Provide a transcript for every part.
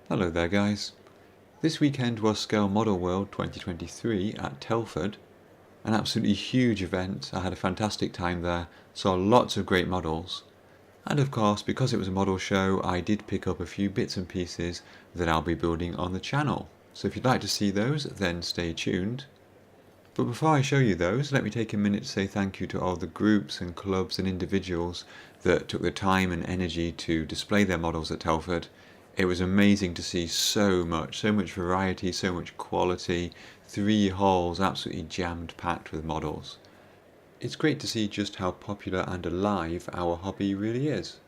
Hello there guys. This weekend was Scale Model World 2023 at Telford. An absolutely huge event. I had a fantastic time there, saw lots of great models. And of course, because it was a model show, I did pick up a few bits and pieces that I'll be building on the channel. So if you'd like to see those, then stay tuned. But before I show you those, let me take a minute to say thank you to all the groups and clubs and individuals that took the time and energy to display their models at Telford. It was amazing to see so much variety, so much quality, 3 halls absolutely jammed packed with models. It's great to see just how popular and alive our hobby really is.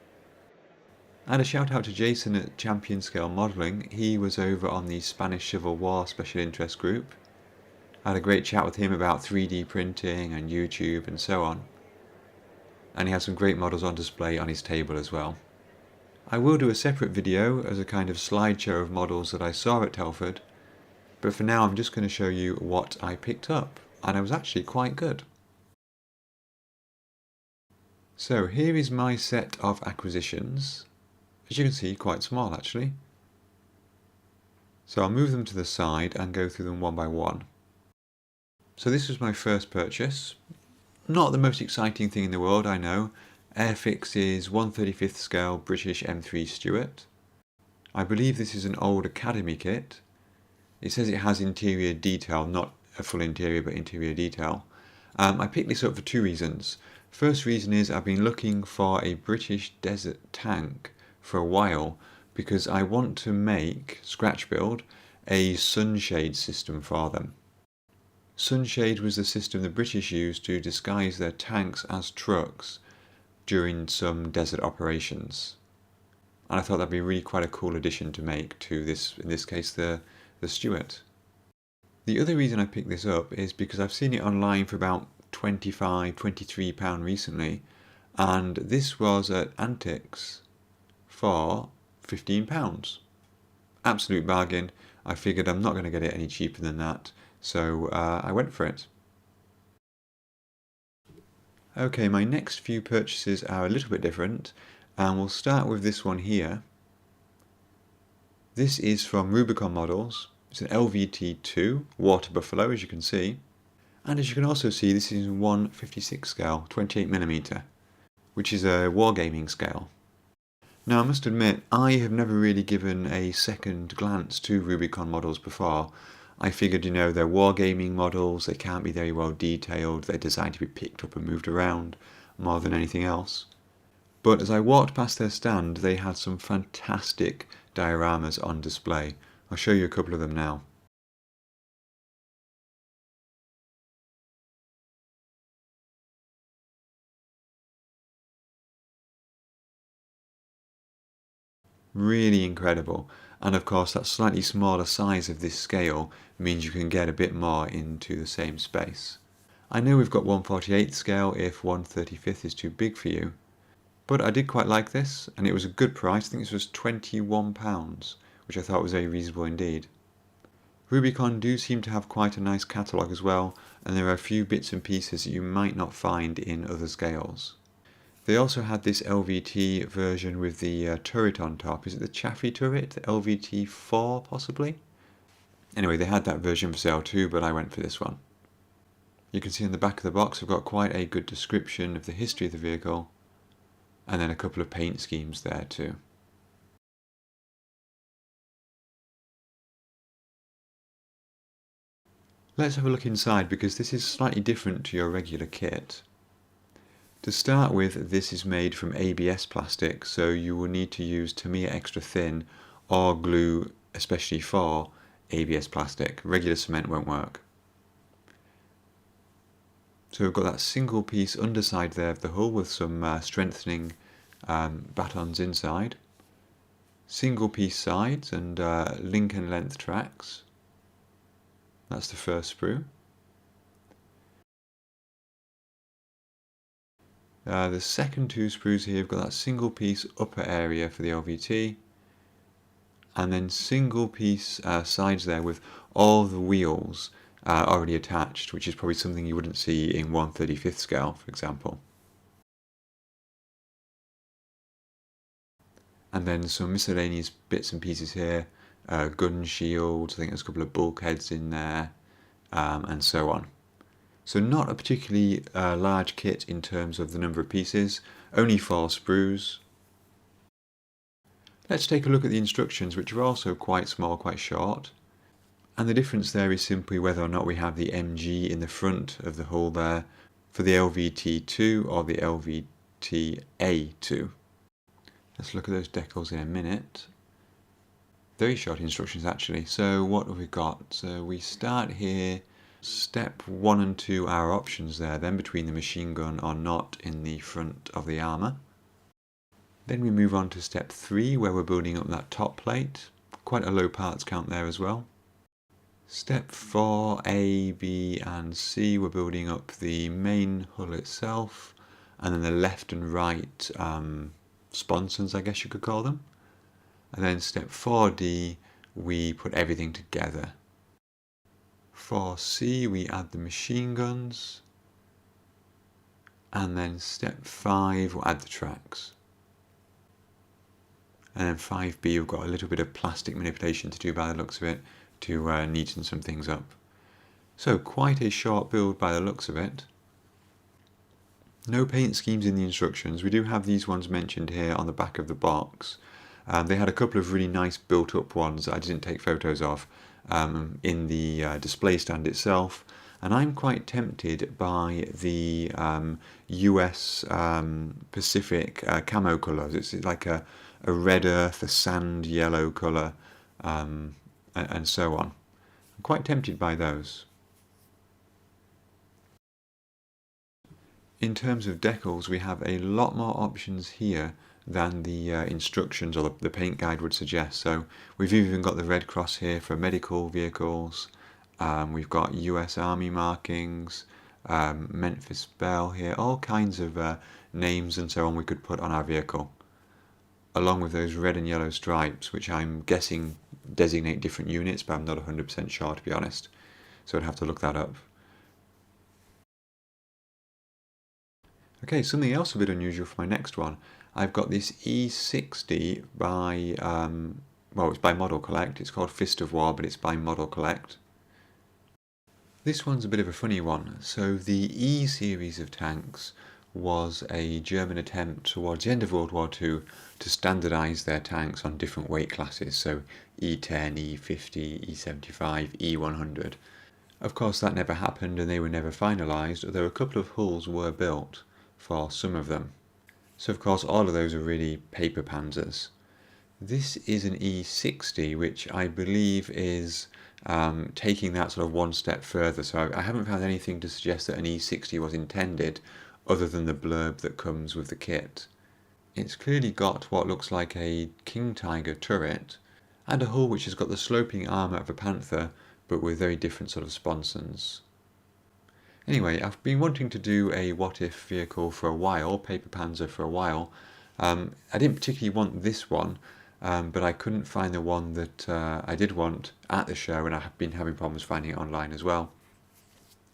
And a shout out to Jason at Champion Scale Modelling. He was over on the Spanish Civil War Special Interest Group. I had a great chat with him about 3D printing and YouTube and so on. And he has some great models on display on his table as well. I will do a separate video as a kind of slideshow of models that I saw at Telford, but for now I'm just going to show you what I picked up, and I was actually quite good. So here is my set of acquisitions. As you can see, quite small actually. So I'll move them to the side and go through them one by one. So this was my first purchase. Not the most exciting thing in the world, I know. Airfix's 1/35th scale British M3 Stuart. I believe this is an old Academy kit. It says it has interior detail, not a full interior, but interior detail. I picked this up for 2 reasons. First reason is I've been looking for a British desert tank for a while because I want to make, scratch build, a sunshade system for them. Sunshade was the system the British used to disguise their tanks as trucks during some desert operations. And I thought that'd be really quite a cool addition to make to this, in this case, the Stuart. The other reason I picked this up is because I've seen it online for about £25, £23 recently, and this was at Antiques for £15. Absolute bargain. I figured I'm not going to get it any cheaper than that, so I went for it. Okay, my next few purchases are a little bit different, and we'll start with this one here. This is from Rubicon Models. It's an LVT2 Water Buffalo, as you can see. And as you can also see, this is 1/56 scale, 28mm, which is a wargaming scale. Now I must admit, I have never really given a second glance to Rubicon models before. I figured, you know, they're wargaming models, they can't be very well detailed, they're designed to be picked up and moved around more than anything else. But as I walked past their stand, they had some fantastic dioramas on display. I'll show you a couple of them now. Really incredible. And of course that slightly smaller size of this scale means you can get a bit more into the same space. I know we've got 1/48 scale if 1/35 is too big for you, but I did quite like this, and it was a good price. I think this was £21, which I thought was very reasonable indeed. Rubicon do seem to have quite a nice catalogue as well, and there are a few bits and pieces that you might not find in other scales. They also had this LVT version with the turret on top. Is it the Chaffee turret? The LVT4 possibly? Anyway, they had that version for sale too, but I went for this one. You can see on the back of the box I've got quite a good description of the history of the vehicle, and then a couple of paint schemes there too. Let's have a look inside because this is slightly different to your regular kit. To start with, this is made from ABS plastic, so you will need to use Tamiya Extra Thin or glue especially for ABS plastic. Regular cement won't work. So we've got that single piece underside there of the hull with some strengthening batons inside. Single piece sides and link and length tracks. That's the first sprue. The second 2 sprues here have got that single piece upper area for the LVT, and then single piece sides there with all the wheels already attached, which is probably something you wouldn't see in 1/35 scale, for example. And then some miscellaneous bits and pieces here, gun shields, I think there's a couple of bulkheads in there, and so on. So not a particularly large kit in terms of the number of pieces, only 4 sprues. Let's take a look at the instructions, which are also quite small, quite short. And the difference there is simply whether or not we have the MG in the front of the hull there for the LVT2 or the LVTA2. Let's look at those decals in a minute. Very short instructions actually. So what have we got? So we start here. Step 1 and 2 are options there, then between the machine gun or not in the front of the armour. Then we move on to step 3 where we're building up that top plate. Quite a low parts count there as well. Step 4, A, B and C, we're building up the main hull itself, and then the left and right sponsons, I guess you could call them. And then step 4D, we put everything together. 4C, we add the machine guns. And then step 5, we'll add the tracks. And then 5B, we've got a little bit of plastic manipulation to do by the looks of it, to neaten some things up. So quite a short build by the looks of it. No paint schemes in the instructions. We do have these ones mentioned here on the back of the box. They had a couple of really nice built up ones that I didn't take photos of in the display stand itself. And I'm quite tempted by the US Pacific camo colours. It's like a red earth, a sand yellow colour, and so on. I'm quite tempted by those. In terms of decals, we have a lot more options here than the instructions or the paint guide would suggest. So we've even got the Red Cross here for medical vehicles. We've got US Army markings, Memphis Belle here, all kinds of names and so on we could put on our vehicle, along with those red and yellow stripes, which I'm guessing designate different units, but I'm not 100% sure to be honest, so I'd have to look that up. Okay, something else a bit unusual for my next one. I've got this E60 by, well, it's by Model Collect. It's called Fist of War, but it's by Model Collect. This one's a bit of a funny one. So the E series of tanks was a German attempt towards the end of World War II to standardise their tanks on different weight classes, so E10, E50, E75, E100. Of course that never happened and they were never finalised, although a couple of hulls were built for some of them. So of course all of those are really paper panzers. This is an E60, which I believe is taking that sort of one step further. So I haven't found anything to suggest that an E60 was intended other than the blurb that comes with the kit. It's clearly got what looks like a King Tiger turret and a hull which has got the sloping armour of a Panther but with very different sort of sponsons. Anyway, I've been wanting to do a what if vehicle for a while, Paper Panzer for a while. I didn't particularly want this one, but I couldn't find the one that I did want at the show, and I have been having problems finding it online as well.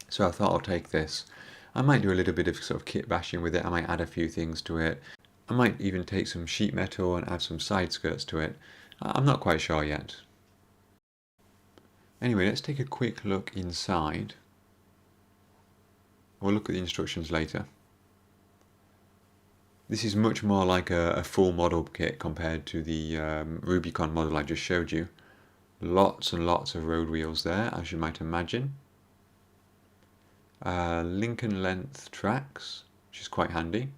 So I thought I'll take this. I might do a little bit of sort of kit bashing with it. I might add a few things to it. I might even take some sheet metal and add some side skirts to it. I'm not quite sure yet. Anyway, let's take a quick look inside. We'll look at the instructions later. This is much more like a full model kit compared to the Rubicon model I just showed you. Lots and lots of road wheels there, as you might imagine. Lincoln length tracks, which is quite handy.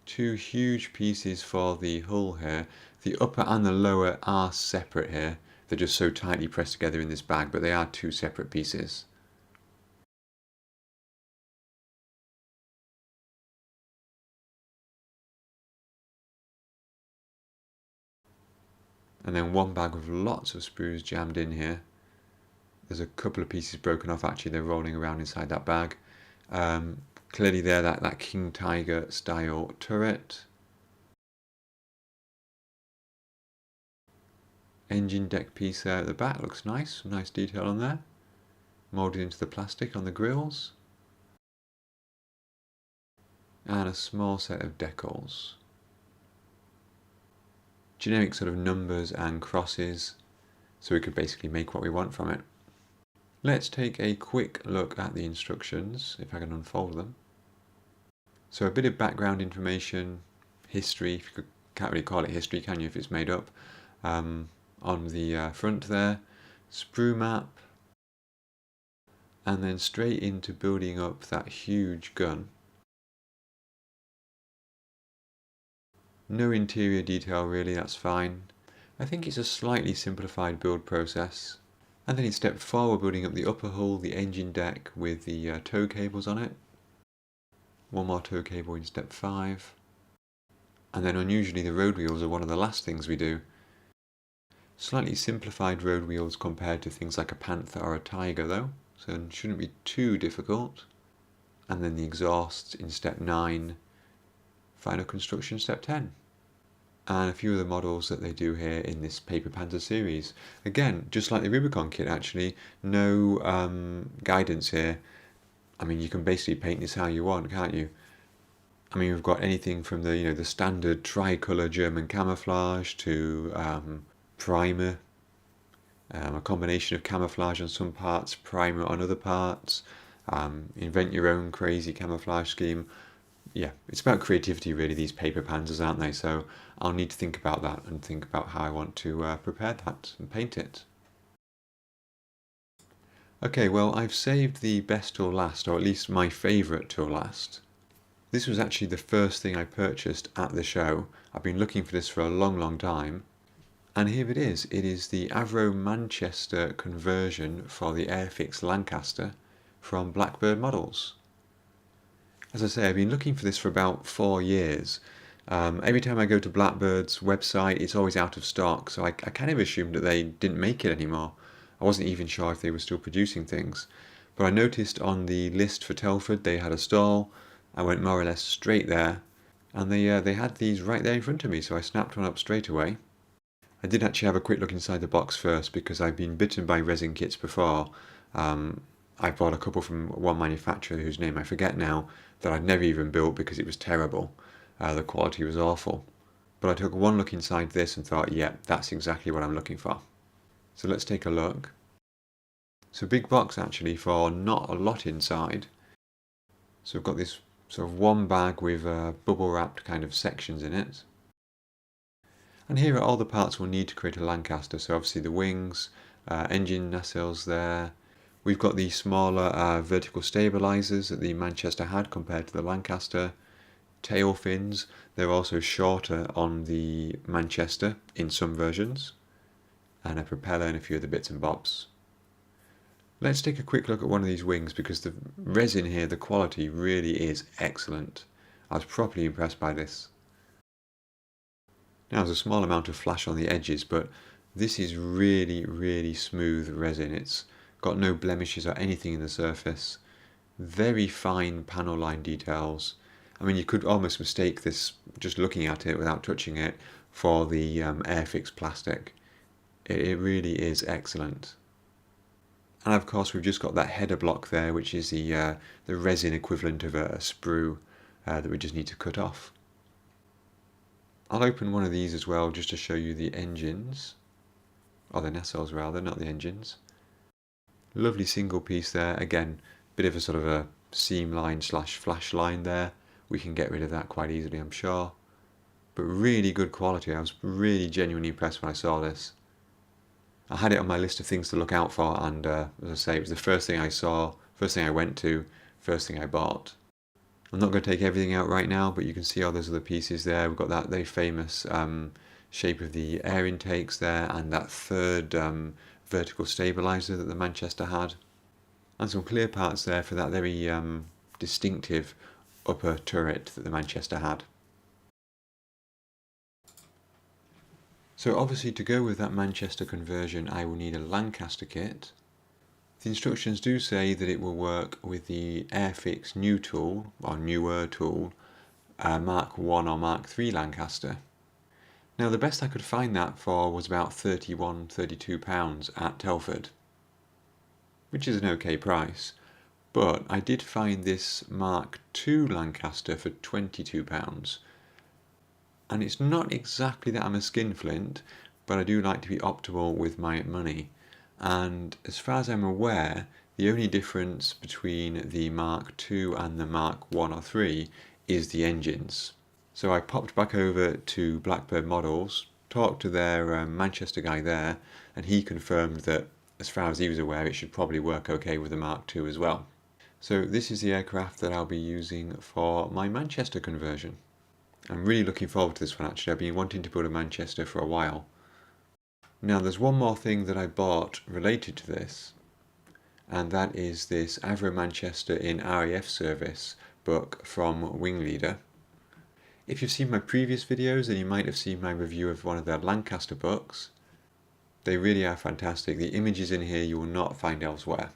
Two huge pieces for the hull here. The upper and the lower are separate here. They're just so tightly pressed together in this bag, but they are two separate pieces. And then one bag with lots of sprues jammed in here. There's a couple of pieces broken off, actually they're rolling around inside that bag. Clearly there, that King Tiger style turret. Engine deck piece there at the back, looks nice, some nice detail on there. Moulded into the plastic on the grills. And a small set of decals. generic sort of numbers and crosses, so we could basically make what we want from it. Let's take a quick look at the instructions, if I can unfold them. So a bit of background information, history, if you can't really call it history, can you, if it's made up, on the front there, sprue map, and then straight into building up that huge gun. No interior detail really, that's fine. I think it's a slightly simplified build process. And then in step 4 we're building up the upper hull, the engine deck with the tow cables on it. One more tow cable in step 5. And then unusually the road wheels are one of the last things we do. Slightly simplified road wheels compared to things like a Panther or a Tiger though, so it shouldn't be too difficult. And then the exhausts in step 9, final construction step 10. And a few of the models that they do here in this Paper Panzer series. Again, just like the Rubicon kit actually, no guidance here. I mean, you can basically paint this how you want, can't you? I mean, we've got anything from the the standard tricolour German camouflage to primer, a combination of camouflage on some parts, primer on other parts, invent your own crazy camouflage scheme. Yeah, it's about creativity really, these paper panzers, aren't they? So I'll need to think about that and think about how I want to prepare that and paint it. Okay, well, I've saved the best till last, or at least my favourite till last. This was actually the first thing I purchased at the show. I've been looking for this for a long time. And here it is. It is the Avro Manchester conversion for the Airfix Lancaster from Blackbird Models. As I say, I've been looking for this for about 4 years. Every time I go to Blackbird's website, it's always out of stock, so I kind of assumed that they didn't make it anymore. I wasn't even sure if they were still producing things. But I noticed on the list for Telford they had a stall. I went more or less straight there, and they had these right there in front of me, so I snapped one up straight away. I did actually have a quick look inside the box first because I've been bitten by resin kits before. I bought a couple from one manufacturer whose name I forget now that I'd never even built because it was terrible. The quality was awful. But I took one look inside this and thought, yeah, that's exactly what I'm looking for. So let's take a look. It's a big box actually for not a lot inside. So we've got this sort of one bag with bubble wrapped kind of sections in it. And here are all the parts we'll need to create a Lancaster. So obviously the wings, engine nacelles there. We've got the smaller vertical stabilizers that the Manchester had compared to the Lancaster. Tail fins, they're also shorter on the Manchester in some versions. And a propeller and a few other bits and bobs. Let's take a quick look at one of these wings because the resin here, the quality really is excellent. I was properly impressed by this. Now there's a small amount of flash on the edges, but this is really smooth resin. It's got no blemishes or anything in the surface. Very fine panel line details. I mean, you could almost mistake this, just looking at it without touching it, for the Airfix plastic. It really is excellent. And of course we've just got that header block there, which is the resin equivalent of a sprue that we just need to cut off. I'll open one of these as well just to show you the engines, or the nacelles rather, not the engines. Lovely single piece there, again, bit of a sort of a seam line slash flash line there. We can get rid of that quite easily, I'm sure. But really good quality. I was really genuinely impressed when I saw this. I had it on my list of things to look out for, and as I say, it was the first thing I saw, first thing I went to, first thing I bought. I'm not going to take everything out right now, but you can see all those other pieces there. We've got that very famous shape of the air intakes there, and that third vertical stabilizer that the Manchester had. And some clear parts there for that very distinctive upper turret that the Manchester had. So obviously to go with that Manchester conversion I will need a Lancaster kit. The instructions do say that it will work with the Airfix new tool, or newer tool, Mark 1 or Mark 3 Lancaster. Now the best I could find that for was about £31–32 at Telford, which is an okay price, but I did find this Mark 2 Lancaster for £22. And it's not exactly that I'm a skinflint, but I do like to be optimal with my money. And as far as I'm aware, the only difference between the Mark II and the Mark 1 or 3 is the engines. So I popped back over to Blackbird Models, talked to their Manchester guy there, and he confirmed that as far as he was aware, it should probably work okay with the Mark II as well. So this is the aircraft that I'll be using for my Manchester conversion. I'm really looking forward to this one actually. I've been wanting to build a Manchester for a while. Now there's one more thing that I bought related to this, and that is this Avro Manchester in RAF service book from Wing Leader. If you've seen my previous videos, then you might have seen my review of one of their Lancaster books. They really are fantastic. The images in here you will not find elsewhere.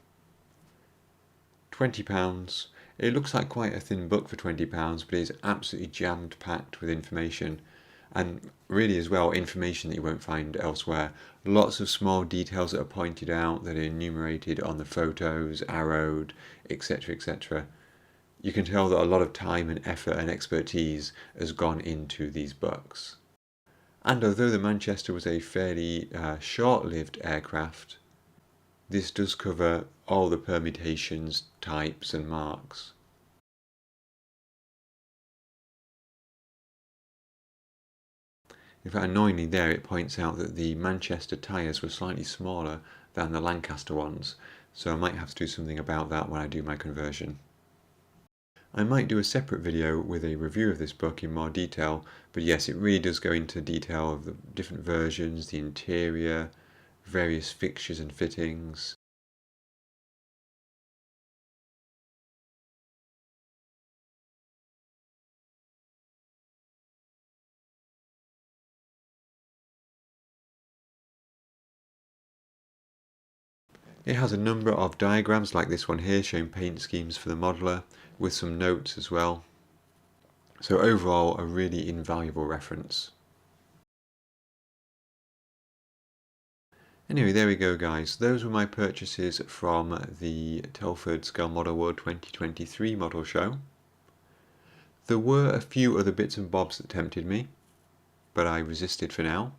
£20. It looks like quite a thin book for £20, but it is absolutely jammed packed with information, and really as well information that you won't find elsewhere. Lots of small details that are pointed out, that are enumerated on the photos, arrowed, etc, etc. You can tell that a lot of time and effort and expertise has gone into these books. And although the Manchester was a fairly short-lived aircraft, this does cover all the permutations, types and marks. In fact, annoyingly there it points out that the Manchester tyres were slightly smaller than the Lancaster ones, so I might have to do something about that when I do my conversion. I might do a separate video with a review of this book in more detail, but yes, it really does go into detail of the different versions, the interior, various fixtures and fittings. It has a number of diagrams like this one here showing paint schemes for the modeler with some notes as well. So overall a really invaluable reference. Anyway, there we go guys. Those were my purchases from the Telford Scale Model World 2023 model show. There were a few other bits and bobs that tempted me, but I resisted for now.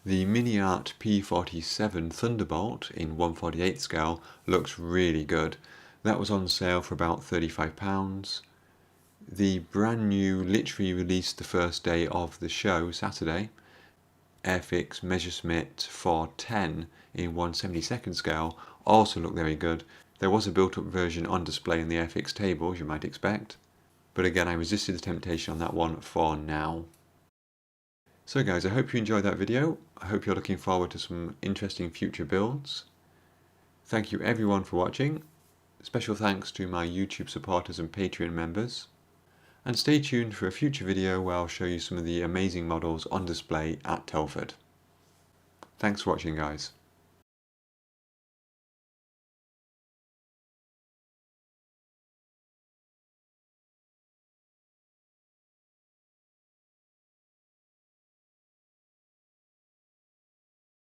The Mini-Art P47 Thunderbolt in 1/48 scale looks really good. That was on sale for about £35. The brand new, literally released the first day of the show, Saturday, Airfix Messerschmitt 410 in 1/72nd scale also looked very good. There was a built-up version on display in the Airfix table, as you might expect, but again I resisted the temptation on that one for now. So guys, I hope you enjoyed that video. I hope you're looking forward to some interesting future builds. Thank you everyone for watching. Special thanks to my YouTube supporters and Patreon members. And stay tuned for a future video where I'll show you some of the amazing models on display at Telford. Thanks for watching guys.